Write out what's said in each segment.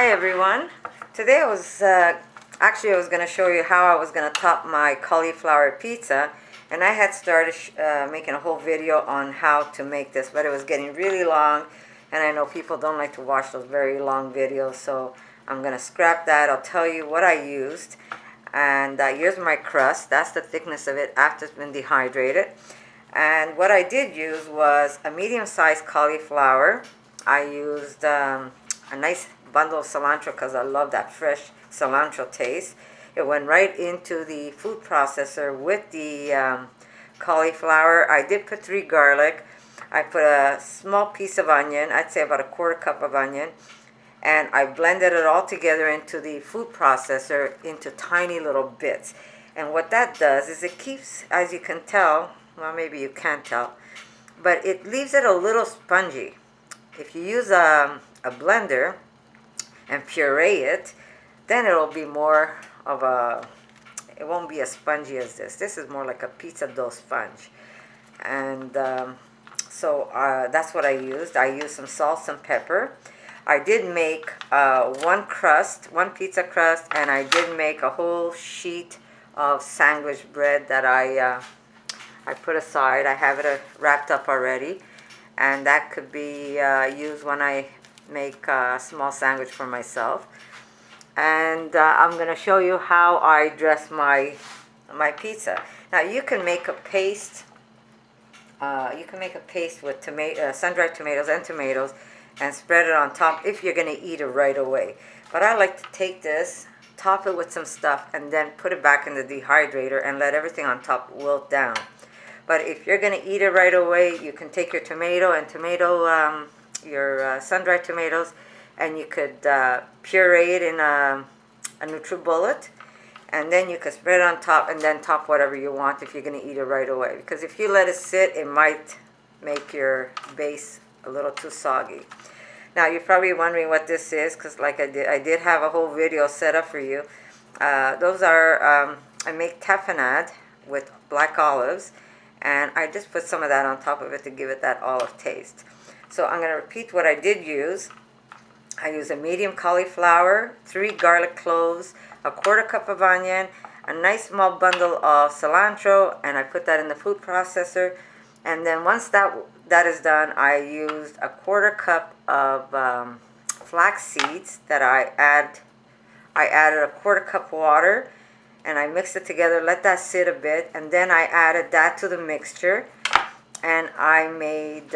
Hi everyone. Today I was going to show you how I was going to top my cauliflower pizza, and I had started making a whole video on how to make this, but it was getting really long, and I know people don't like to watch those very long videos, so I'm going to scrap that. I'll tell you what I used, and here's my crust. That's the thickness of it after it's been dehydrated. And what I did use was a medium-sized cauliflower. I used a nice bundle of cilantro because I love that fresh cilantro taste. It went right into the food processor with the cauliflower. I did put 3 garlic. I put a small piece of onion, I'd say about a 1/4 cup of onion, and I blended it all together into the food processor into tiny little bits. And what that does is it keeps, as you can tell, well, maybe you can't tell, but it leaves it a little spongy. If you use a blender and puree it, then it'll be more of it won't be as spongy as this. This is more like a pizza dough sponge. And so that's what I used. I used some salt, some pepper. I did make one pizza crust, and I did make a whole sheet of sandwich bread that I put aside. I have it wrapped up already, and that could be used when I make a small sandwich for myself. And I'm going to show you how I dress my pizza. Now you can make a paste. You can make a paste with sun-dried tomatoes and tomatoes, and spread it on top if you're going to eat it right away. But I like to take this, top it with some stuff, and then put it back in the dehydrator and let everything on top wilt down. But if you're going to eat it right away, you can take your your sun-dried tomatoes, and you could puree it in a NutriBullet, and then you could spread it on top and then top whatever you want if you're going to eat it right away. Because if you let it sit, it might make your base a little too soggy. Now you're probably wondering what this is, because like I did have a whole video set up for you. Those are, I make tapenade with black olives, and I just put some of that on top of it to give it that olive taste. So I'm going to repeat what I did use. I used a medium cauliflower, 3 garlic cloves, a 1/4 cup of onion, a nice small bundle of cilantro, and I put that in the food processor. And then once that is done, I used a 1/4 cup of flax seeds that I added a 1/4 cup water, and I mixed it together, let that sit a bit, and then I added that to the mixture, and I made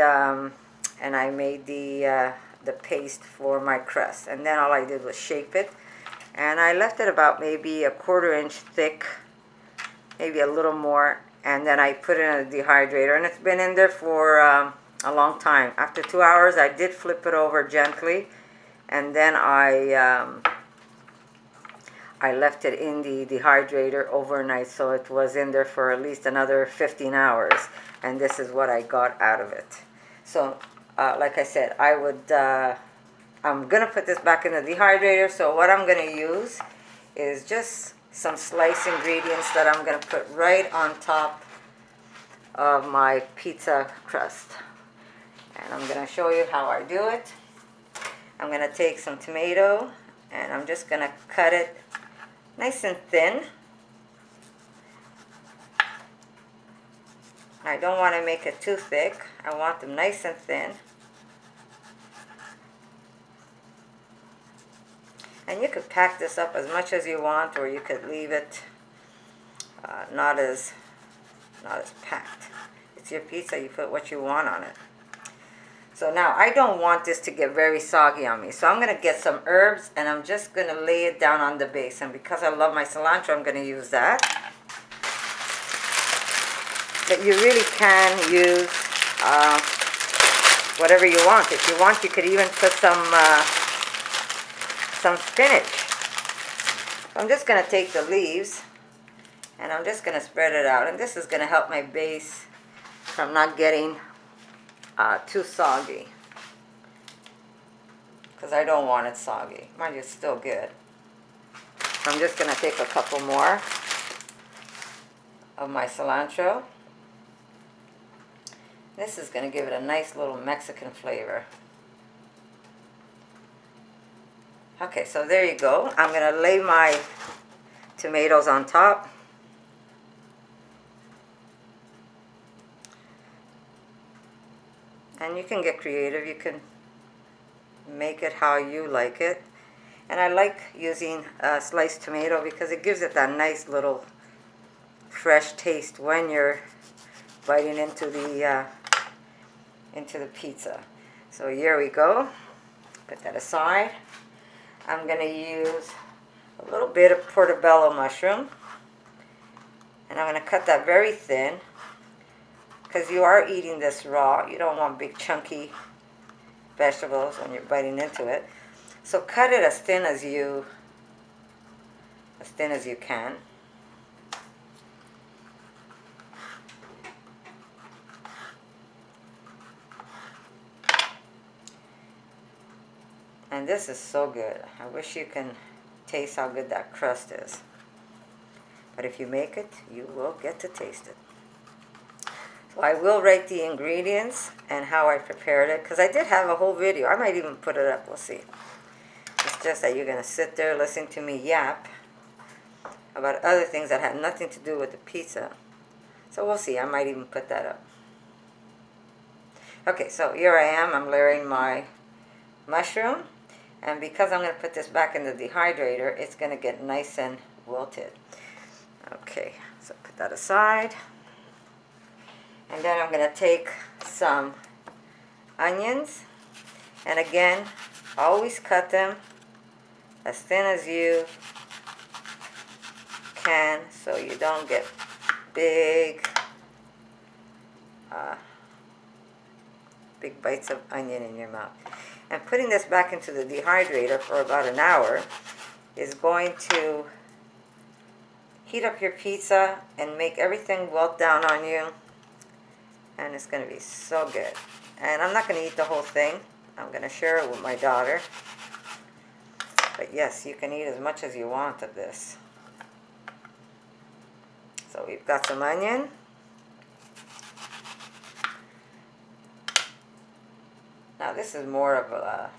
the paste for my crust. And then all I did was shape it, and I left it about maybe a 1/4 inch thick, maybe a little more, and then I put it in a dehydrator, and it's been in there for a long time. After 2 hours, I did flip it over gently, and then I left it in the dehydrator overnight, so it was in there for at least another 15 hours, and this is what I got out of it. So like I said, I'm going to put this back in the dehydrator. So what I'm going to use is just some sliced ingredients that I'm going to put right on top of my pizza crust. And I'm going to show you how I do it. I'm going to take some tomato, and I'm just going to cut it nice and thin. I don't want to make it too thick. I want them nice and thin. And you could pack this up as much as you want, or you could leave it not as packed. It's your pizza, you put what you want on it. So now I don't want this to get very soggy on me. So I'm going to get some herbs, and I'm just going to lay it down on the base. And because I love my cilantro, I'm going to use that. But you really can use whatever you want. If you want, you could even put some spinach. So I'm just going to take the leaves, and I'm just going to spread it out. And this is going to help my base from not getting too soggy, because I don't want it soggy. Mind you, it's still good. So I'm just going to take a couple more of my cilantro. This is going to give it a nice little Mexican flavor. Okay, so there you go. I'm going to lay my tomatoes on top. And you can get creative. You can make it how you like it. And I like using sliced tomato because it gives it that nice little fresh taste when you're biting into the pizza. So here we go. Put that aside. I'm going to use a little bit of portobello mushroom. And I'm going to cut that very thin because you are eating this raw. You don't want big chunky vegetables when you're biting into it. So cut it as thin as you can. And this is so good. I wish you can taste how good that crust is. But if you make it, you will get to taste it. So I will write the ingredients and how I prepared it, because I did have a whole video. I might even put it up. We'll see. It's just that you're going to sit there listening to me yap about other things that had nothing to do with the pizza. So we'll see. I might even put that up. Okay, so here I am. I'm layering my mushroom. And because I'm going to put this back in the dehydrator, it's going to get nice and wilted. Okay, so put that aside. And then I'm going to take some onions. And again, always cut them as thin as you can so you don't get big bites of onion in your mouth. And putting this back into the dehydrator for about an hour is going to heat up your pizza and make everything wilt down on you. And it's going to be so good. And I'm not going to eat the whole thing. I'm going to share it with my daughter. But yes, you can eat as much as you want of this. So we've got some onion. Now this is more of a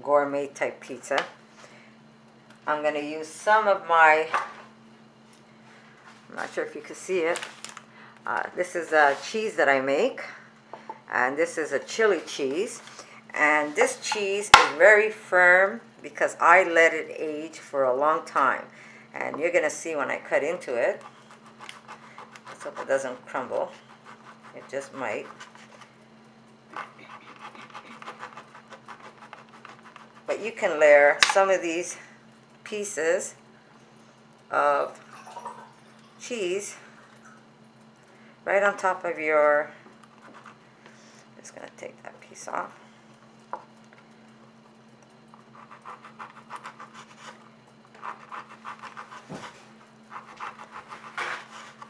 gourmet type pizza. I'm going to use some of my, I'm not sure if you can see it. This is a cheese that I make. And this is a chili cheese. And this cheese is very firm because I let it age for a long time. And you're going to see when I cut into it. Let's hope it doesn't crumble. It just might. But you can layer some of these pieces of cheese right on top of your, I'm just going to take that piece off.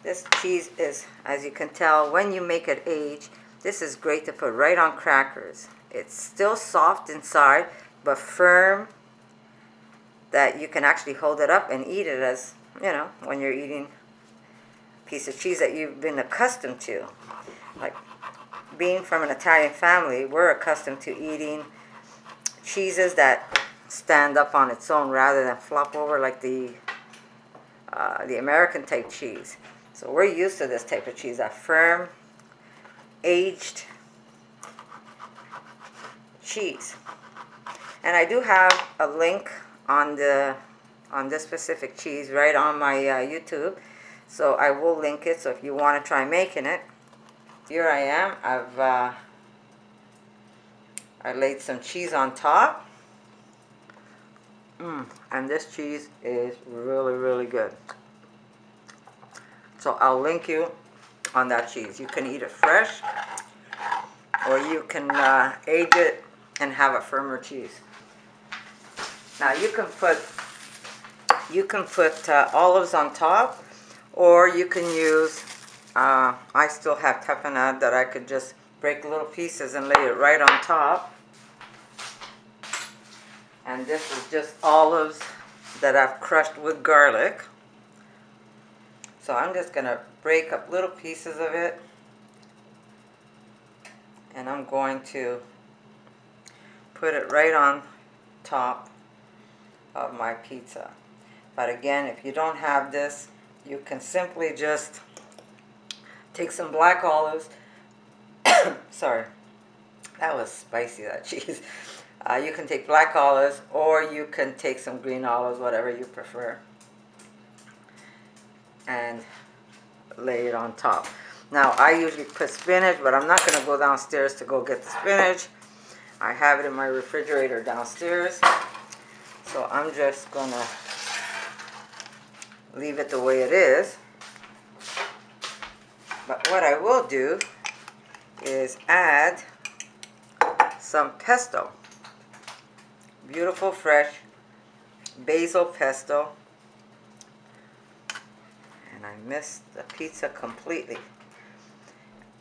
This cheese is, as you can tell, when you make it age, this is great to put right on crackers. It's still soft inside, but firm that you can actually hold it up and eat it as, you know, when you're eating a piece of cheese that you've been accustomed to. Like being from an Italian family, we're accustomed to eating cheeses that stand up on its own rather than flop over like the American type cheese. So we're used to this type of cheese, that firm, aged cheese. And I do have a link on this specific cheese right on my YouTube. So I will link it, so if you want to try making it. Here I am. I laid some cheese on top. And this cheese is really, really good. So I'll link you on that cheese. You can eat it fresh, or you can age it and have a firmer cheese. Now you can put olives on top, or you can use, I still have tapenade that I could just break little pieces and lay it right on top. And this is just olives that I've crushed with garlic. So I'm just going to break up little pieces of it. And I'm going to put it right on top of my pizza. But again, if you don't have this, you can simply just take some black olives. Sorry, that was spicy, that cheese. You can take black olives, or you can take some green olives, whatever you prefer, and lay it on top. Now, I usually put spinach, but I'm not going to go downstairs to go get the spinach. I have it in my refrigerator downstairs. So I'm just going to leave it the way it is. But what I will do is add some pesto. Beautiful, fresh basil pesto. And I missed the pizza completely.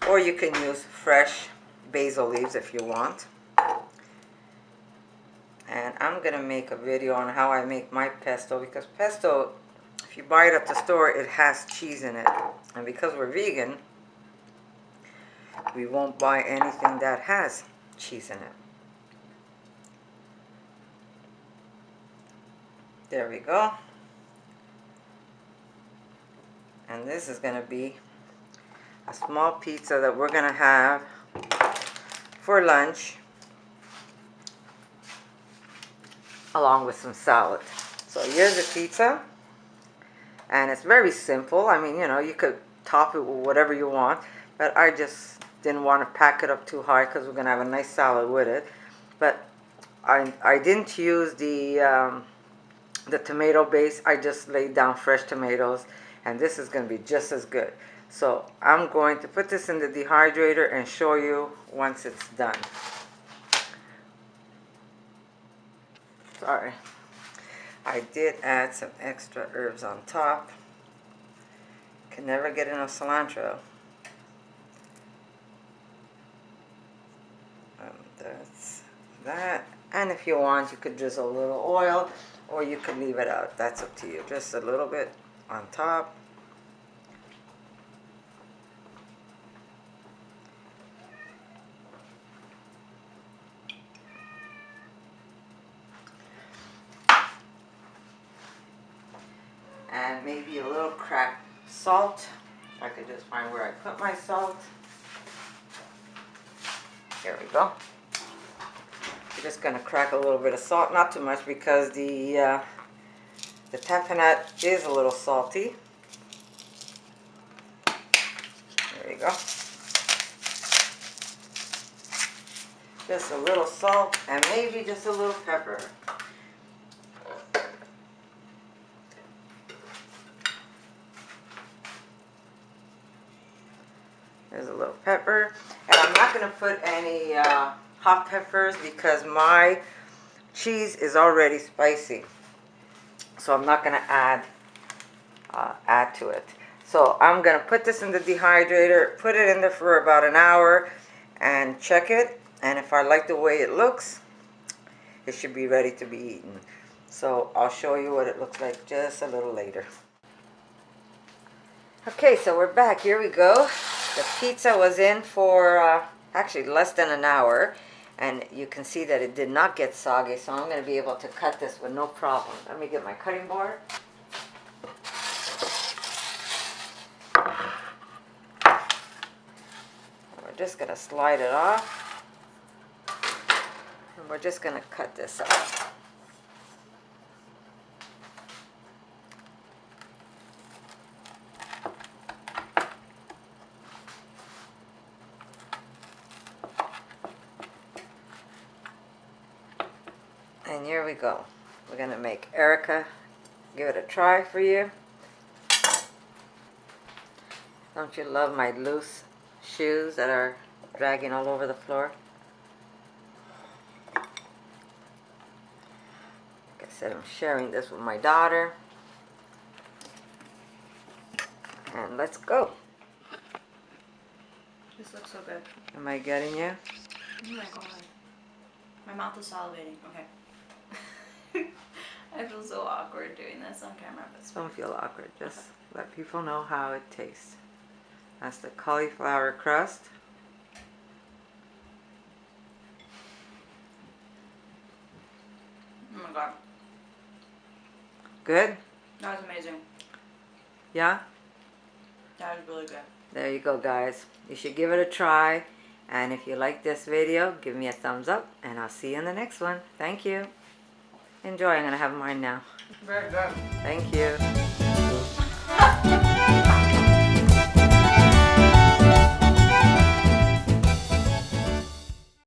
Or you can use fresh basil leaves if you want. And I'm going to make a video on how I make my pesto, because pesto, if you buy it at the store, it has cheese in it. And because we're vegan, we won't buy anything that has cheese in it. There we go. And this is going to be a small pizza that we're going to have for lunch, along with some salad. So here's the pizza. And it's very simple. I mean, you know, you could top it with whatever you want. But I just didn't want to pack it up too high because we're going to have a nice salad with it. But I didn't use the tomato base. I just laid down fresh tomatoes. And this is going to be just as good. So I'm going to put this in the dehydrator and show you once it's done. Sorry. I did add some extra herbs on top. Can never get enough cilantro. That's that. And if you want, you could drizzle a little oil, or you could leave it out. That's up to you. Just a little bit on top. And maybe a little cracked salt. If I could just find where I put my salt. Here we go. We're just going to crack a little bit of salt, not too much, because the tapenade is a little salty. There you go. Just a little salt and maybe just a little pepper. There's a little pepper. And I'm not going to put any hot peppers because my cheese is already spicy. So I'm not going to add to it. So I'm going to put this in the dehydrator, put it in there for about an hour, and check it. And if I like the way it looks, it should be ready to be eaten. So I'll show you what it looks like just a little later. Okay, so we're back. Here we go. The pizza was in for actually less than an hour. And you can see that it did not get soggy, so I'm going to be able to cut this with no problem. Let me get my cutting board. We're just going to slide it off. And we're just going to cut this off. And here we go. We're going to make Erica give it a try for you. Don't you love my loose shoes that are dragging all over the floor? Like I said, I'm sharing this with my daughter. And let's go. This looks so good. Am I getting you? Oh my god. My mouth is salivating. Okay. I feel so awkward doing this on camera. But Don't feel awkward. Just let people know how it tastes. That's the cauliflower crust. Oh my god. Good? That was amazing. Yeah? That was really good. There you go, guys. You should give it a try. And if you like this video, give me a thumbs up. And I'll see you in the next one. Thank you. Enjoy. I'm going to have mine now. Very good. Thank you.